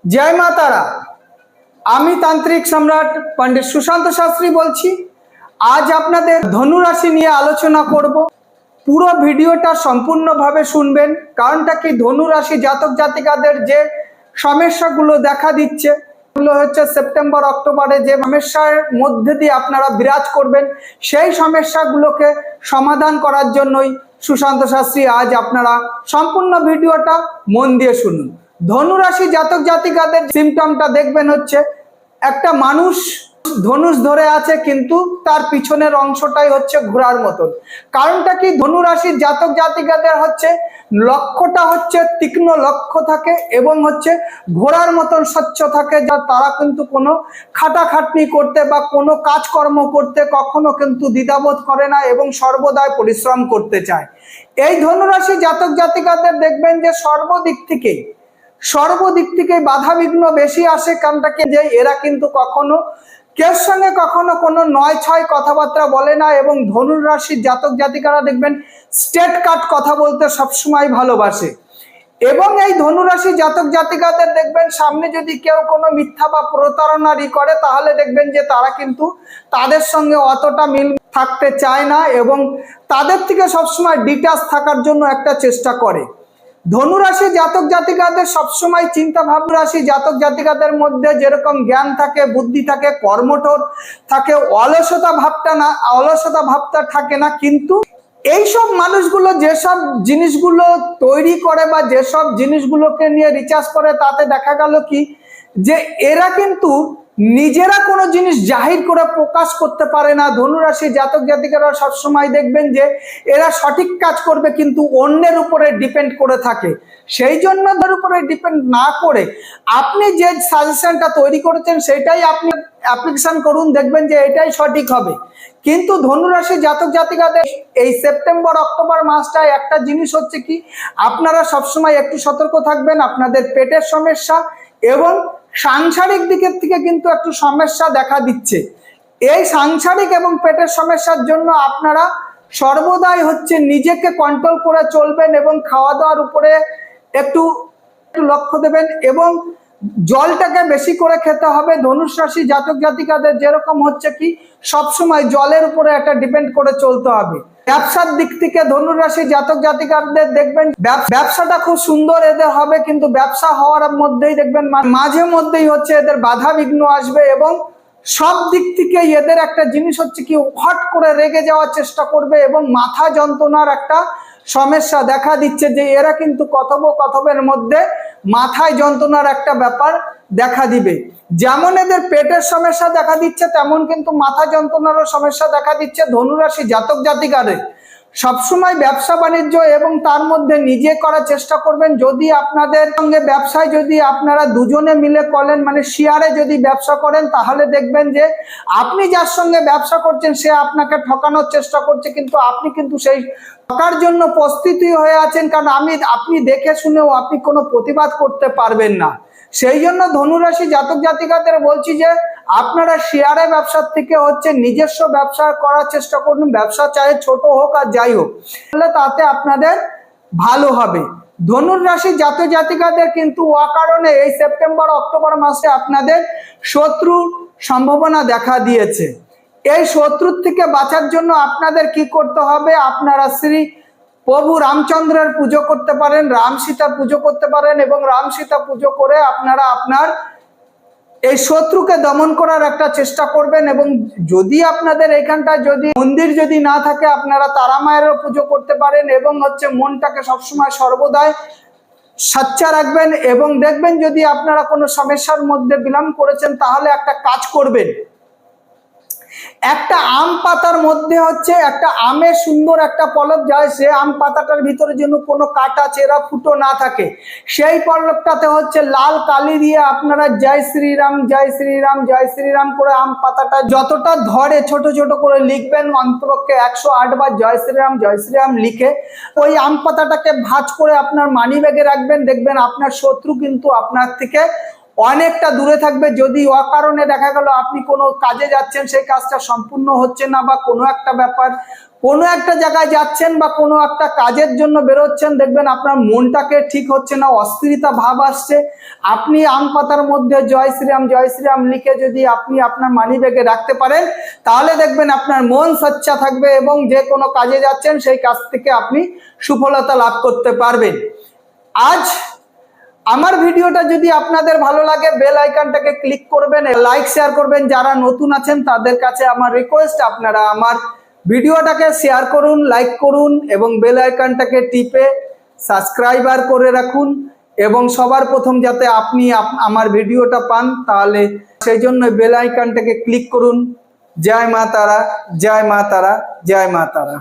जय मा तारा। आमी तांत्रिक सम्राट पंडित सुशांत शास्त्री बोलছি। आज आपनादेर धनु राशि निये आलोचना करब। पुरो भिडियोटा सम्पूर्णभावे शुनबेन, कारणटा कि धनु राशि जातक जातिकादेर जे समस्यागुलो देखा दिच्छे এগুলো হচ্ছে সেপ্টেম্বর অক্টোবরে যে সমস্যার মধ্যে দিয়ে আপনারা বিরাজ করবেন সেই সমস্যাগুলোকে সমাধান করার জন্যই সুশান্ত শাস্ত্রী আজ আপনারা সম্পূর্ণ ভিডিওটা মন দিয়ে শুনুন। ধনু রাশি জাতক জাতিকাদের সিম্পটমটা দেখবেন হচ্ছে একটা মানুষ ধনুষ ধরে আছে কিন্তু তার পিছনের অংশটাই হচ্ছে ঘোড়ার মতন। কারণটা কি, ধনু রাশির জাতক জাতিকাদের হচ্ছে লক্ষ্যটা হচ্ছে তীক্ষ্ণ লক্ষ্য থাকে এবং হচ্ছে ঘোড়ার মতন স্বচ্ছ থাকে, যা তারা কিন্তু কোনো খাটাখাটনি করতে বা কোনো কাজকর্ম করতে কখনো কিন্তু দ্বিধাবোধ করে না এবং সর্বদাই পরিশ্রম করতে চায়। এই ধনু রাশি জাতক জাতিকাদের দেখবেন যে সর্বদিক থেকে বাধা বিঘ্ন বেশি আসে। কারণটা কি, যে এরা কিন্তু কখনো কেউ সঙ্গে কখনো কোনো নয় ছয় কথাবার্তা বলে না এবং ধনু রাশির জাতক জাতিকারা দেখবেন স্ট্রেট কাট কথা বলতে সবসময় ভালোবাসে। এবং এই ধনু রাশি জাতক জাতিকাদের দেখবেন সামনে যদি কেউ কোনো মিথ্যা বা প্রতারণারি করে তাহলে দেখবেন যে তারা কিন্তু তাদের সঙ্গে অতটা মিল থাকতে চায় না এবং তাদের থেকে সবসময় ডিটাচ থাকার জন্য একটা চেষ্টা করে। ধনু রাশি জাতক জাতিকাদের সবসময় চিন্তা ভাবনা রাশি জাতক জাতিকাদের মধ্যে যেরকম জ্ঞান থাকে, বুদ্ধি থাকে, কর্মঠোর থাকে, অলসতা ভাবটা থাকে না। কিন্তু এইসব মানুষগুলো যেসব জিনিসগুলো তৈরি করে বা যেসব জিনিসগুলোকে নিয়ে রিসার্চ করে তাতে দেখা গেল কি, যে এরা কিন্তু নিজেরা কোনো জিনিস জাহির করে প্রকাশ করতে পারে না। ধনুরাশি জাতক জাতিকারা সবসময় দেখবেন যে এরা সঠিক কাজ করবে কিন্তু অন্যের উপরে ডিপেন্ড করে থাকে। সেই জন্য তার উপরে ডিপেন্ড না করে আপনি যে সাজেশনটা তৈরি করেছেন সেটাই আপনি অ্যাপ্লিকেশন করুন, দেখবেন যে এটাই সঠিক হবে। কিন্তু ধনুরাশি জাতক জাতিকাদের এই সেপ্টেম্বর অক্টোবর মাসটায় একটা জিনিস হচ্ছে কি, আপনারা সবসময় একটু সতর্ক থাকবেন। আপনাদের পেটের সমস্যা এবং সাংসারিক দিকের থেকে কিন্তু একটু সমস্যা দেখা দিচ্ছে। এই সাংসারিক এবং পেটের সমস্যার জন্য আপনারা সর্বদাই হচ্ছে নিজেকে কন্ট্রোল করে চলবেন এবং খাওয়া দাওয়ার উপরে একটু লক্ষ্য দেবেন এবং জলটাকে বেশি করে খেতে হবে। ধনুষ রাশি জাতক জাতিকাদের যেরকম হচ্ছে কি সবসময় জলের উপরে একটা ডিপেন্ড করে চলতে হবে। ব্যবসার দিক থেকে ধনু রাশি জাতক জাতিকাদের দেখবেন ব্যবসাটা খুব সুন্দর এদের হবে, কিন্তু ব্যবসা হওয়ার মধ্যেই দেখবেন মাঝে মধ্যেই হচ্ছে এদের বাধা বিঘ্ন আসবে এবং সব দিক থেকে এদের একটা জিনিস হচ্ছে কি হট করে রেগে যাওয়ার চেষ্টা করবে এবং মাথা যন্ত্রণার একটা সমস্যা দেখা দিচ্ছে, যে এরা কিন্তু কথোপকথনের মধ্যে মাথায় যন্ত্রণার একটা ব্যাপার দেখা দিবে। যেমন এদের পেটের সমস্যা দেখা দিচ্ছে তেমন কিন্তু মাথা যন্ত্রণারও সমস্যা দেখা দিচ্ছে। ধনুরাশি জাতক জাতিকাদের সবসময় ব্যবসা বাণিজ্য এবং তার মধ্যে নিজে করার চেষ্টা করবেন। যদি আপনাদের সঙ্গে ব্যবসায় যদি আপনারা দুজনে মিলে করেন, মানে শেয়ারে যদি ব্যবসা করেন, তাহলে দেখবেন যে আপনি যার সঙ্গে ব্যবসা করছেন সে আপনাকে ঠকানোর চেষ্টা করছে, কিন্তু আপনি কিন্তু সেই ঠকার জন্য প্রস্তুতি হয়ে আছেন, কারণ আপনি দেখে শুনেও আপনি কোনো প্রতিবাদ করতে পারবেন না। সেই জন্য ধনুরাশি জাতক জাতিকাদের বলছি যে আপনারা শেয়ারে ব্যবসার থেকে হচ্ছে নিজস্ব ব্যবসা করার চেষ্টা করুন। ব্যবসা চাहे ছোট হোক আর যাই হোক, তাহলে তাতে আপনাদের ভালো হবে। ধনুর রাশি জাতক জাতিকাদের কিন্তু অকারণে এই সেপ্টেম্বর অক্টোবর মাসে আপনাদের শত্রুর সম্ভাবনা দেখা দিয়েছে। এই শত্রুর থেকে বাঁচার জন্য আপনাদের কি করতে হবে, আপনারা শ্রী প্রভু রামচন্দ্রের পুজো করতে পারেন, রাম সীতা পুজো করতে পারেন এবং রাম সীতা পুজো করে আপনারা আপনার এই শত্রুকে দমন করার একটা চেষ্টা করবেন। এবং যদি আপনাদের এখানটায় যদি মন্দির যদি না থাকে আপনারা তারা মায়েরও পুজো করতে পারেন এবং হচ্ছে মনটাকে সবসময় সর্বদাই সাচ্চা রাখবেন এবং দেখবেন যদি আপনারা কোনো সমস্যার মধ্যে বিলাম করেছেন তাহলে একটা কাজ করবেন, একটা আম পাতার মধ্যে হচ্ছে একটা আমের সুন্দর একটা পলক যায়, সে আম পাতাটার ভিতরে যেন কোনো কাটা চেরা ফুটো না থাকে, সেই পলকটাতে হচ্ছে লাল কালি দিয়ে আপনারা জয় শ্রীরাম জয় শ্রীরাম জয় শ্রীরাম করে আম পাতাটা যতটা ধরে ছোট ছোট করে লিখবেন। অন্তপক্ষে 108 বার জয় শ্রীরাম লিখে ওই আম পাতাটাকে ভাঁজ করে আপনার মানি ব্যাগে রাখবেন। দেখবেন আপনার শত্রু কিন্তু আপনার থেকে অনেকটা দূরে থাকবে। যদি অকারণে দেখা গেল আপনি কোনো কাজে যাচ্ছেন সেই কাজটা সম্পূর্ণ হচ্ছে না বা কোনো একটা ব্যাপার কোনো একটা জায়গায় যাচ্ছেন বা কোনো একটা কাজের জন্য বেরোচ্ছেন, দেখবেন আপনার মনটাকে ঠিক হচ্ছে না, অস্থিরতা ভাব আসছে। আপনি আম পাতার মধ্যে জয় শ্রীরাম লিখে যদি আপনি আপনার মানি ব্যাগে রাখতে পারেন, তাহলে দেখবেন আপনার মন সচ্চা থাকবে এবং যে কোনো কাজে যাচ্ছেন সেই কাজ থেকে আপনি সফলতা লাভ করতে পারবেন। আজ আমার ভিডিওটা যদি আপনাদের ভালো লাগে, বেল আইকনটাকে ক্লিক করবেন, লাইক শেয়ার করবেন। যারা নতুন আছেন তাদের কাছে আমার রিকোয়েস্ট, আপনারা আমার ভিডিওটাকে শেয়ার করুন, লাইক করুন এবং বেল আইকনটাকে টিপে সাবস্ক্রাইবার করে রাখুন এবং সবার প্রথম যাতে আপনি আমার ভিডিওটা পান, তাহলে সেই জন্য বেল আইকনটাকে ক্লিক করুন। জয় মা তারা, জয় মা তারা, জয় মা তারা।